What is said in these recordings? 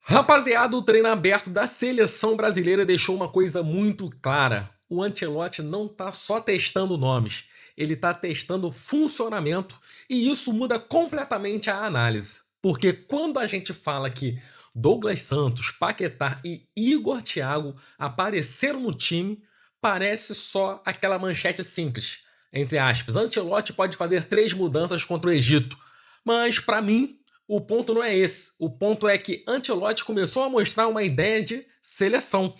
Rapaziada, o treino aberto da seleção brasileira deixou uma coisa muito clara. O Ancelotti não tá só testando nomes, ele tá testando funcionamento e isso muda completamente a análise. Porque quando a gente fala que Douglas Santos, Paquetá e Igor Thiago apareceram no time, parece só aquela manchete simples. Entre aspas, Ancelotti pode fazer 3 mudanças contra o Egito. Mas para mim, o ponto não é esse. O ponto é que Ancelotti começou a mostrar uma ideia de seleção.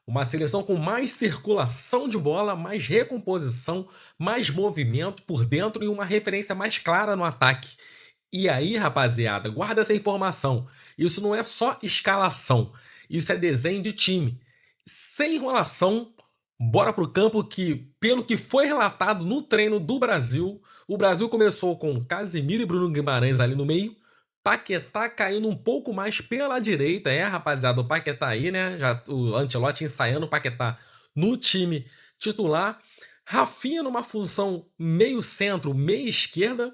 Uma seleção com mais circulação de bola, mais recomposição, mais movimento por dentro e uma referência mais clara no ataque. E aí, rapaziada, guarda essa informação. Isso não é só escalação, isso é desenho de time. Sem enrolação, bora pro campo que, pelo que foi relatado no treino do Brasil, o Brasil começou com Casemiro e Bruno Guimarães ali no meio, Paquetá caindo um pouco mais pela direita, rapaziada, o Paquetá aí, né? Já o Ancelotti ensaiando o Paquetá no time titular. Rafinha numa função meio centro, meia esquerda.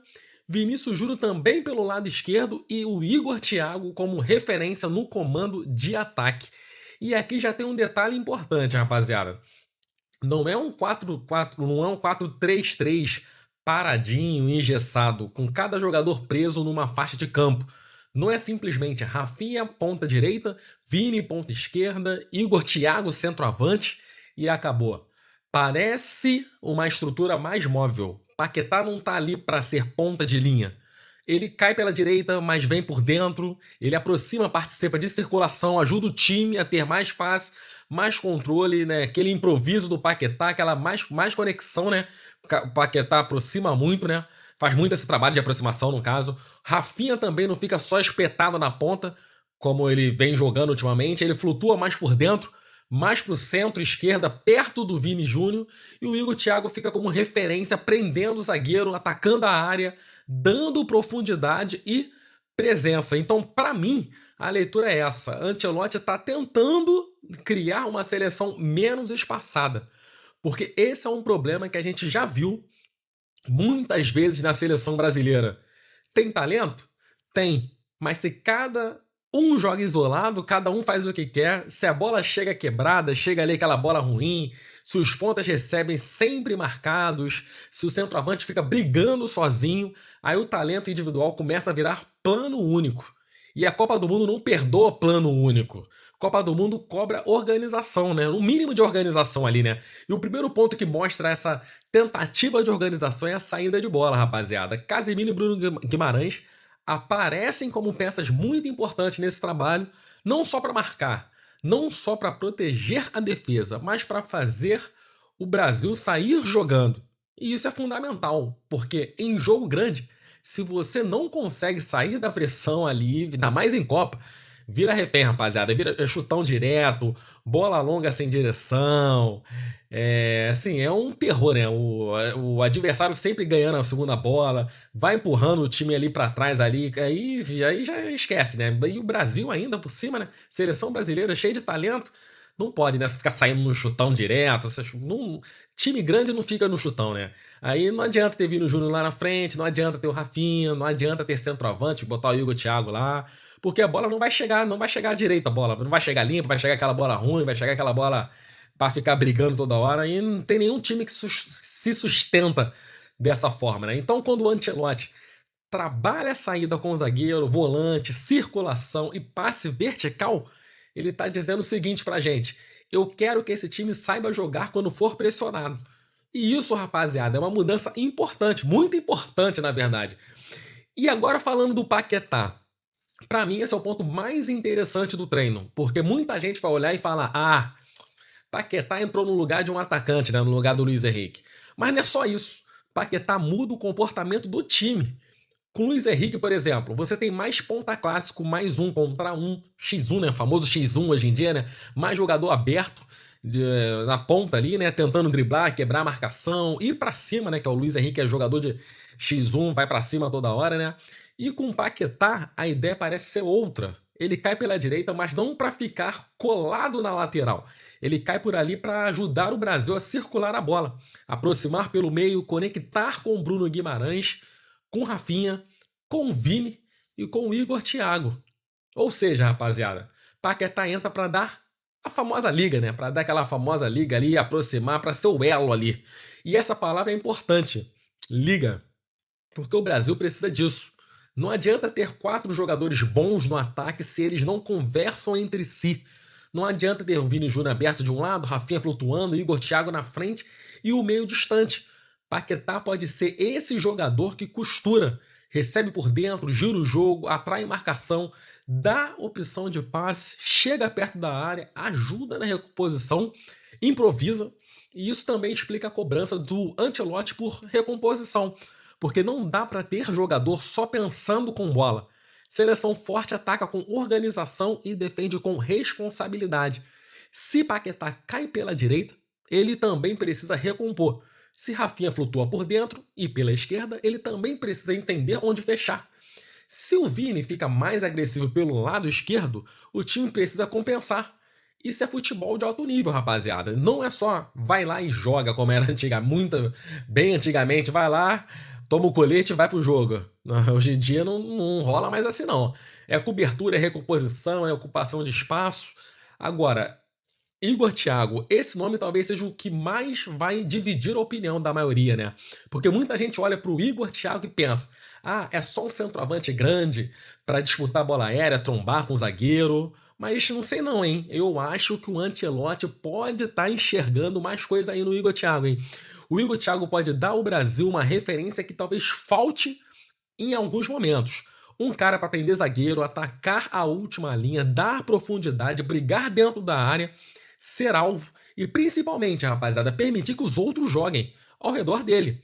Vinícius Júnior também pelo lado esquerdo e o Igor Thiago como referência no comando de ataque. E aqui já tem um detalhe importante, rapaziada. Não é um 4-4, não é um 4-3-3 paradinho, engessado, com cada jogador preso numa faixa de campo. Não é simplesmente Rafinha, ponta direita, Vini, ponta esquerda, Igor Thiago, centroavante e acabou. Parece uma estrutura mais móvel. Paquetá não tá ali para ser ponta de linha. Ele cai pela direita, mas vem por dentro. Ele aproxima, participa de circulação, ajuda o time a ter mais passe, mais controle, né? Aquele improviso do Paquetá, aquela mais conexão, né? O Paquetá aproxima muito, né? Faz muito esse trabalho de aproximação, no caso. Rafinha também não fica só espetado na ponta, como ele vem jogando ultimamente. Ele flutua mais por dentro, mais pro centro, esquerda, perto do Vini Júnior. E o Igor Thiago fica como referência, prendendo o zagueiro, atacando a área, dando profundidade e presença. Então, para mim, a leitura é essa. Ancelotti está tentando criar uma seleção menos espaçada. Porque esse é um problema que a gente já viu muitas vezes na seleção brasileira. Tem talento? Tem. Mas se cada um joga isolado, cada um faz o que quer, se a bola chega quebrada, chega ali aquela bola ruim, se os pontas recebem sempre marcados, se o centroavante fica brigando sozinho, aí o talento individual começa a virar plano único. E a Copa do Mundo não perdoa plano único. Copa do Mundo cobra organização, né? Um mínimo de organização ali, né? E o primeiro ponto que mostra essa tentativa de organização é a saída de bola, rapaziada. Casemiro e Bruno Guimarães aparecem como peças muito importantes nesse trabalho, não só para marcar, não só para proteger a defesa, mas para fazer o Brasil sair jogando. E isso é fundamental, porque em jogo grande, se você não consegue sair da pressão ali, ainda mais em Copa, vira refém, rapaziada. Vira chutão direto, bola longa sem direção. Assim, é um terror, né? O adversário sempre ganhando a segunda bola, vai empurrando o time ali pra trás ali, aí já esquece, né? E o Brasil ainda por cima, né? Seleção brasileira cheia de talento, não pode, né? Ficar saindo no chutão direto. Time grande não fica no chutão, né? Aí não adianta ter Vini Júnior lá na frente, não adianta ter o Rafinha, não adianta ter centroavante, botar o Igor Thiago lá, porque a bola não vai chegar, não vai chegar direita a bola, não vai chegar limpa, vai chegar aquela bola ruim, vai chegar aquela bola pra ficar brigando toda hora, e não tem nenhum time que se sustenta dessa forma, né? Então, quando o Ancelotti trabalha a saída com o zagueiro, volante, circulação e passe vertical, ele tá dizendo o seguinte pra gente: eu quero que esse time saiba jogar quando for pressionado. E isso, rapaziada, é uma mudança importante, muito importante, na verdade. E agora falando do Paquetá. Pra mim, esse é o ponto mais interessante do treino, porque muita gente vai olhar e falar: ah, Paquetá entrou no lugar de um atacante, né, no lugar do Luiz Henrique. Mas não é só isso. Paquetá muda o comportamento do time. Com o Luiz Henrique, por exemplo, você tem mais ponta clássico, mais um contra um, X1, né? Famoso X1 hoje em dia, né? Mais jogador aberto na ponta ali, né? Tentando driblar, quebrar a marcação, ir pra cima, né? Que é o Luiz Henrique, é jogador de X1, vai pra cima toda hora, né? E com o Paquetá, a ideia parece ser outra. Ele cai pela direita, mas não para ficar colado na lateral. Ele cai por ali para ajudar o Brasil a circular a bola, aproximar pelo meio, conectar com o Bruno Guimarães, com o Rafinha, com o Vini e com o Igor Thiago. Ou seja, rapaziada, Paquetá entra para dar a famosa liga, né? Para dar aquela famosa liga ali, aproximar, para ser o elo ali. E essa palavra é importante, liga, porque o Brasil precisa disso. Não adianta ter 4 jogadores bons no ataque se eles não conversam entre si. Não adianta ter o Vini Júnior aberto de um lado, Rafinha flutuando, Igor Thiago na frente e o meio distante. Paquetá pode ser esse jogador que costura, recebe por dentro, gira o jogo, atrai marcação, dá opção de passe, chega perto da área, ajuda na recomposição, improvisa. E isso também explica a cobrança do Ancelotti por recomposição, porque não dá para ter jogador só pensando com bola. Seleção forte ataca com organização e defende com responsabilidade. Se Paquetá cai pela direita, ele também precisa recompor. Se Rafinha flutua por dentro e pela esquerda, ele também precisa entender onde fechar. Se o Vini fica mais agressivo pelo lado esquerdo, o time precisa compensar. Isso é futebol de alto nível, rapaziada. Não é só vai lá e joga como era bem antigamente, vai lá, toma o colete e vai pro jogo. Hoje em dia não rola mais assim não. É cobertura, é recomposição, é ocupação de espaço. Agora, Igor Thiago, esse nome talvez seja o que mais vai dividir a opinião da maioria, né? Porque muita gente olha pro Igor Thiago e pensa: ah, é só um centroavante grande para disputar a bola aérea, trombar com o zagueiro. Mas não sei não, hein? Eu acho que o Ancelotti pode estar enxergando mais coisa aí no Igor Thiago, hein? O Igor Thiago pode dar ao Brasil uma referência que talvez falte em alguns momentos. Um cara para prender zagueiro, atacar a última linha, dar profundidade, brigar dentro da área, ser alvo e principalmente, rapaziada, permitir que os outros joguem ao redor dele.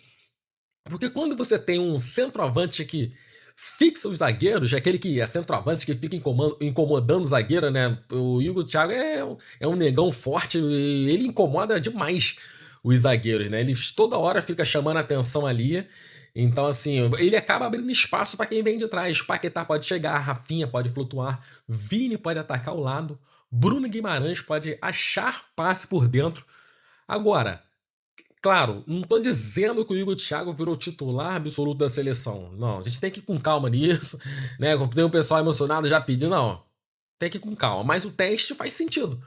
Porque quando você tem um centroavante que fixa os zagueiros, aquele que é centroavante que fica incomodando o zagueiro, né? O Igor Thiago é um negão forte e ele incomoda demais os zagueiros, né? Ele toda hora fica chamando a atenção ali. Então, assim, ele acaba abrindo espaço para quem vem de trás. Paquetá pode chegar, Rafinha pode flutuar, Vini pode atacar o lado, Bruno Guimarães pode achar passe por dentro. Agora, claro, não estou dizendo que o Igor Thiago virou titular absoluto da seleção. Não, a gente tem que ir com calma nisso, né? Tem um pessoal emocionado já pedindo, não. Tem que ir com calma, mas o teste faz sentido.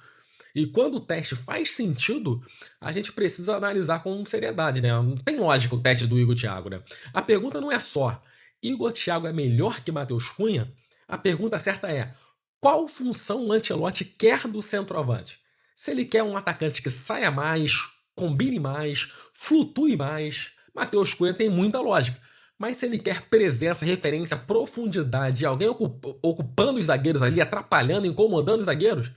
E quando o teste faz sentido, a gente precisa analisar com seriedade, né? Não tem lógica o teste do Igor Thiago, né? A pergunta não é só: Igor Thiago é melhor que Matheus Cunha? A pergunta certa é: qual função o Ancelotti quer do centroavante? Se ele quer um atacante que saia mais, combine mais, flutue mais, Matheus Cunha tem muita lógica. Mas se ele quer presença, referência, profundidade, alguém ocupando os zagueiros ali, atrapalhando, incomodando os zagueiros,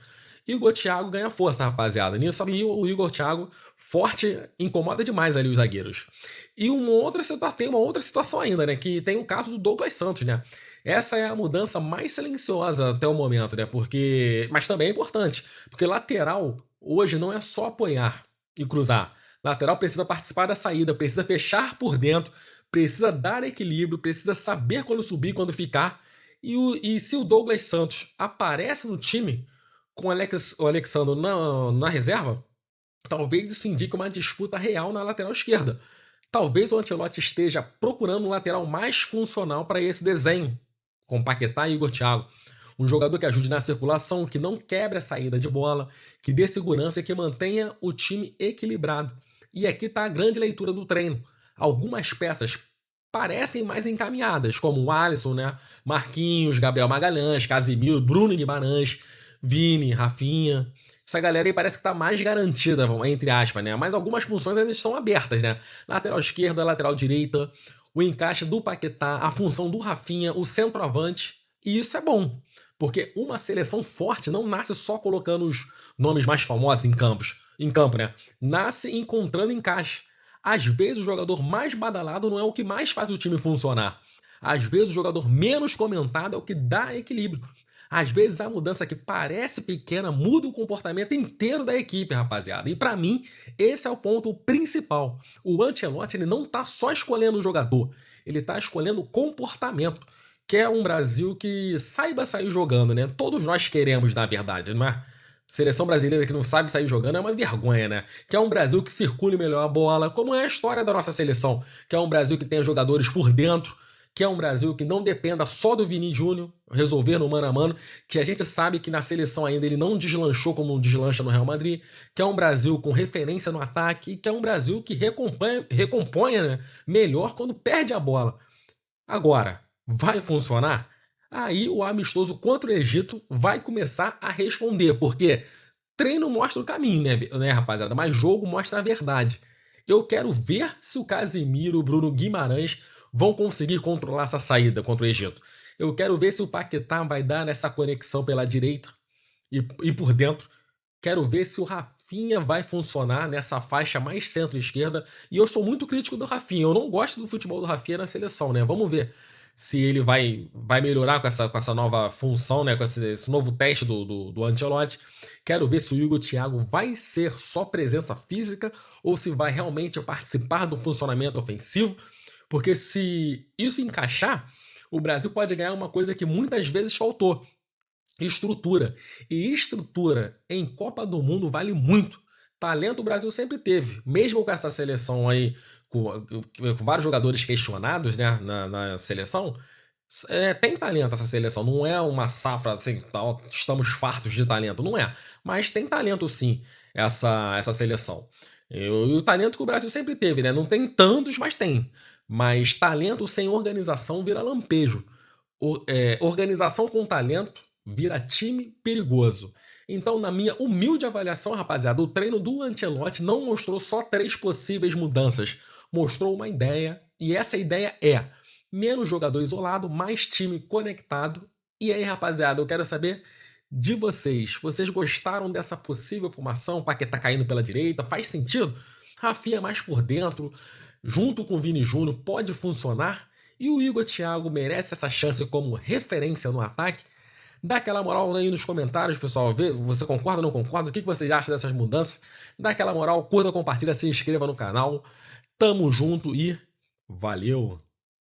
Igor Thiago ganha força, rapaziada. Nisso aí o Igor Thiago forte incomoda demais ali os zagueiros. E tem uma outra situação ainda, né? Que tem o caso do Douglas Santos, né? Essa é a mudança mais silenciosa até o momento, né? Mas também é importante, porque lateral hoje não é só apoiar e cruzar. Lateral precisa participar da saída, precisa fechar por dentro, precisa dar equilíbrio, precisa saber quando subir, quando ficar. E se o Douglas Santos aparece no time com o Alexandre na reserva, talvez isso indique uma disputa real na lateral esquerda. Talvez o Ancelotti esteja procurando um lateral mais funcional para esse desenho, com Paquetá e Igor Thiago. Um jogador que ajude na circulação, que não quebre a saída de bola, que dê segurança e que mantenha o time equilibrado. E aqui está a grande leitura do treino. Algumas peças parecem mais encaminhadas, como o Alisson, né? Marquinhos, Gabriel Magalhães, Casimiro, Bruno Guimarães, Vini, Rafinha. Essa galera aí parece que tá mais garantida, entre aspas, né? Mas algumas funções ainda estão abertas, né? Lateral esquerda, lateral direita, o encaixe do Paquetá, a função do Rafinha, o centroavante. E isso é bom, porque uma seleção forte não nasce só colocando os nomes mais famosos em campo, né? Nasce encontrando encaixe. Às vezes o jogador mais badalado não é o que mais faz o time funcionar. Às vezes o jogador menos comentado é o que dá equilíbrio. Às vezes a mudança que parece pequena muda o comportamento inteiro da equipe, rapaziada. E pra mim, esse é o ponto principal. O Ancelotti ele não tá só escolhendo o jogador, ele tá escolhendo o comportamento. Que é um Brasil que saiba sair jogando, né? Todos nós queremos, na verdade, não é? Seleção brasileira que não sabe sair jogando é uma vergonha, né? Que é um Brasil que circule melhor a bola, como é a história da nossa seleção. Que é um Brasil que tenha jogadores por dentro, quer um Brasil que não dependa só do Vini Júnior resolver no mano a mano, que a gente sabe que na seleção ainda ele não deslanchou como deslancha no Real Madrid, quer um Brasil com referência no ataque e quer um Brasil que recomponha, né, melhor quando perde a bola. Agora, vai funcionar? Aí o amistoso contra o Egito vai começar a responder, porque treino mostra o caminho, né, rapaziada? Mas jogo mostra a verdade. Eu quero ver se o Casemiro, o Bruno Guimarães vão conseguir controlar essa saída contra o Egito. Eu quero ver se o Paquetá vai dar essa conexão pela direita e por dentro. Quero ver se o Rafinha vai funcionar nessa faixa mais centro-esquerda. E eu sou muito crítico do Rafinha. Eu não gosto do futebol do Rafinha na seleção, né? Vamos ver se ele vai melhorar com essa nova função, né? Com esse novo teste do Ancelotti. Quero ver se o Hugo Thiago vai ser só presença física ou se vai realmente participar do funcionamento ofensivo. Porque se isso encaixar, o Brasil pode ganhar uma coisa que muitas vezes faltou: estrutura. E estrutura em Copa do Mundo vale muito. Talento o Brasil sempre teve, mesmo com essa seleção aí, com vários jogadores questionados, né, na seleção. Tem talento essa seleção, não é uma safra assim, tal, estamos fartos de talento, não é. Mas tem talento sim, essa seleção. E o talento que o Brasil sempre teve, né? Não tem tantos, mas tem. Mas talento sem organização vira lampejo. Organização com talento vira time perigoso. Então, na minha humilde avaliação, rapaziada, o treino do Ancelotti não mostrou só 3 possíveis mudanças. Mostrou uma ideia, e essa ideia é menos jogador isolado, mais time conectado. E aí, rapaziada, eu quero saber de vocês. Vocês gostaram dessa possível formação? Paquetá caindo pela direita, faz sentido? Rafinha mais por dentro, junto com o Vini Júnior, pode funcionar? E o Hugo Thiago merece essa chance como referência no ataque? Dá aquela moral aí nos comentários, pessoal. Vê, você concorda ou não concorda? O que vocês acham dessas mudanças? Dá aquela moral, curta, compartilha, se inscreva no canal. Tamo junto e valeu!